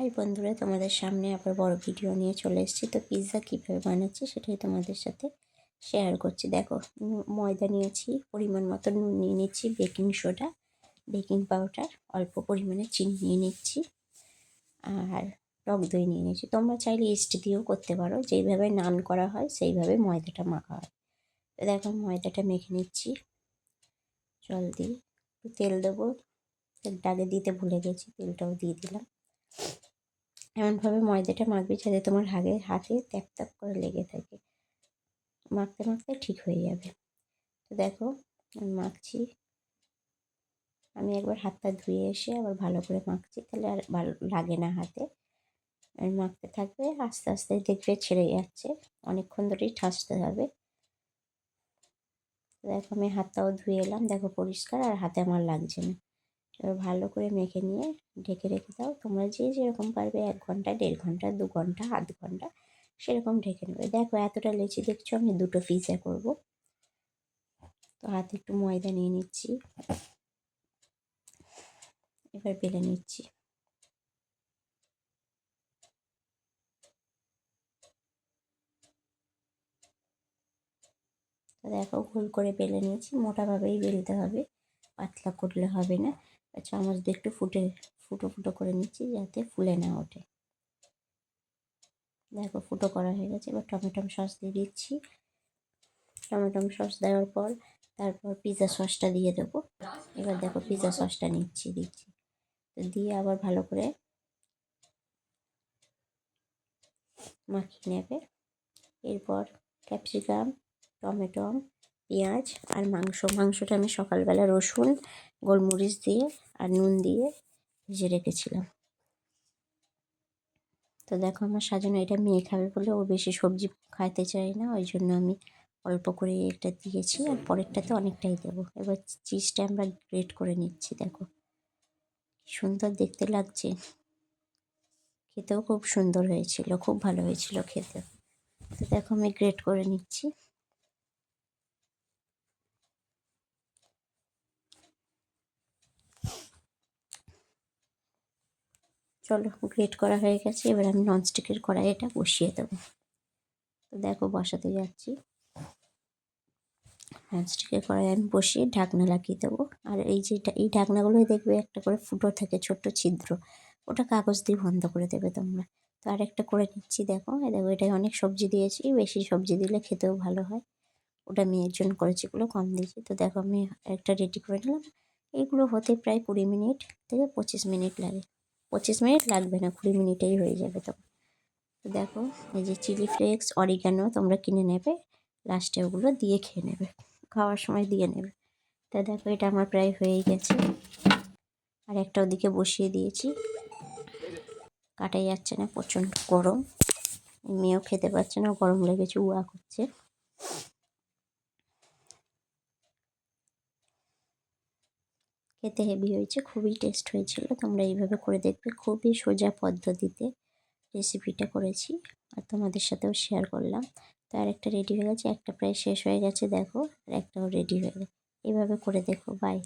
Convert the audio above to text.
High বন্ধুরা, তোমাদের সামনে আবার বড় ভিডিও নিয়ে চলে এসেছি। তো পিৎজা কীভাবে বানাচ্ছি সেটাই তোমাদের সাথে শেয়ার করছি। দেখো, ময়দা নিয়েছি, পরিমাণ মতো নুন নিয়ে নিচ্ছি, বেকিং সোডা, বেকিং পাউডার, অল্প পরিমাণে চিনি নিয়ে নিচ্ছি, আর টক দই নিয়ে নিচ্ছি। তোমরা চাইলে ইস্ট দিয়েও করতে পারো, যেইভাবে নান করা হয় সেইভাবে ময়দাটা মাখা হয়। তো দেখো, ময়দাটা মেখে নিচ্ছি জল দিয়ে। একটু তেল দেবো, তেলটা আগে দিতে ভুলে গেছি, তেলটাও দিয়ে দিলাম। এমনভাবে ময়দাটা মাখবি যাতে তোমার হাতে ট্যাপ ট্যাপ করে লেগে থাকে। মাখতে মাখতে ঠিক হয়ে যাবে। তো দেখো, আমি মাখছি। আমি একবার হাতটা ধুয়ে এসে আবার ভালো করে মাখছি, তাহলে আর ভালো লাগে না হাতে। আর মাখতে থাকবে, আস্তে আস্তে দেখবে ছেড়ে যাচ্ছে। অনেকক্ষণ ধরেই ঠাসতে হবে। দেখো, আমি হাতটাও ধুয়ে এলাম, দেখো পরিষ্কার, আর হাতে আমার লাগছে না। এবার ভালো করে মেখে নিয়ে ঢেকে রেখে দাও। তোমরা যে যেরকম পারবে, 1 ঘন্টা, 1.5 ঘন্টা, 2 ঘন্টা, আধ ঘন্টা সেরকম ঢেকে নেবে। দেখো, এতটা লেচি দেখছো, আমি 2টো পিৎজা করব। তো হাতে একটু ময়দা নিয়ে নিচ্ছি, এবার বেলে নিচ্ছি। তো দেখো, গোল করে বেলে নিয়েছি। মোটাভাবেই বেলতে হবে, পাতলা করলে হবে না। চামচ দিয়ে একটু ফুটো ফুটো করে নিচ্ছি যাতে ফুলে না ওঠে। দেখো, ফুটো করা হয়ে গেছে। এবার টমেটো সস দিয়ে দিচ্ছি। টমেটো সস দেওয়ার পর তারপর পিৎজা সসটা দিয়ে দেবো। এবার দেখো, পিৎজা সসটা দিচ্ছি। তো দিয়ে আবার ভালো করে মাখিয়ে নেবে। এরপর ক্যাপসিকাম, টমেটো, পেঁয়াজ আর মাংসটা আমি সকালবেলা রসুন, গোলমরিচ দিয়ে আর নুন দিয়ে ভেজে রেখেছিলাম। তো দেখো, আমার সাজানো, এটা মেয়ে খাবে বলে ও বেশি সবজি খাইতে চায় না, ওই জন্য আমি অল্প করে এটা দিয়েছি, আর পরেরটাতে অনেকটাই দেবো। এবার চিজটা আমরা গ্রেট করে নিচ্ছি। দেখো, সুন্দর দেখতে লাগছে, খেতেও খুব সুন্দর হয়েছিল, খুব ভালো হয়েছিল খেতে। তো দেখো, আমি গ্রেট করে নিচ্ছি। চলো, গ্রেট করা হয়ে গেছে। এবার আমি ননস্টিকের কড়াইটা বসিয়ে দেবো। তো দেখো, বসাতে যাচ্ছি। ননস্টিকের কড়াই আমি বসিয়ে ঢাকনা লাগিয়ে দেবো। আর এই ঢাকনাগুলোই দেখবে একটা করে ফুটো থাকে, ছোট্ট ছিদ্র, ওটা কাগজ দিয়ে বন্ধ করে দেবে তোমরা। তো আরেকটা করে নিচ্ছি। দেখো, এটায় অনেক সবজি দিয়েছি, বেশি সবজি দিলে খেতেও ভালো হয়। ওটা মেয়ের জন্য করেছি, এগুলো কম দিয়েছি। তো দেখো, আমি একটা রেডি করে নিলাম। এইগুলো হতে প্রায় 20 মিনিট থেকে 25 মিনিট লাগে। 25 মিনিট লাগবে না, 20 মিনিটেই হয়ে যাবে। তো দেখো, এই যে চিলি ফ্লেক্স, অরিগানো তোমরা কিনে নেবে, লাস্টে ওগুলো দিয়ে খেয়ে নেবে, খাওয়ার সময় দিয়ে নেবে। তা দেখো, এটা আমার প্রায় হয়েই গেছে। আর একটা ওদিকে বসিয়ে দিয়েছি, কাটাই যাচ্ছে না, প্রচণ্ড গরম। মেয়েও খেতে পারছে না, গরম লেগেছে, উয়া করছে। খেতে হেভি হয়েছে, খুবই টেস্ট হয়েছিল। তোমরা এইভাবে করে দেখবে, খুবই সোজা পদ্ধতিতে রেসিপিটা করেছি, আর তোমাদের সাথেও শেয়ার করলাম। তো আর একটা রেডি হয়ে গেছে, একটা প্রায় শেষ হয়ে গেছে দেখো, আর একটাও রেডি হয়ে গেছে। এইভাবে করে দেখো। বাই।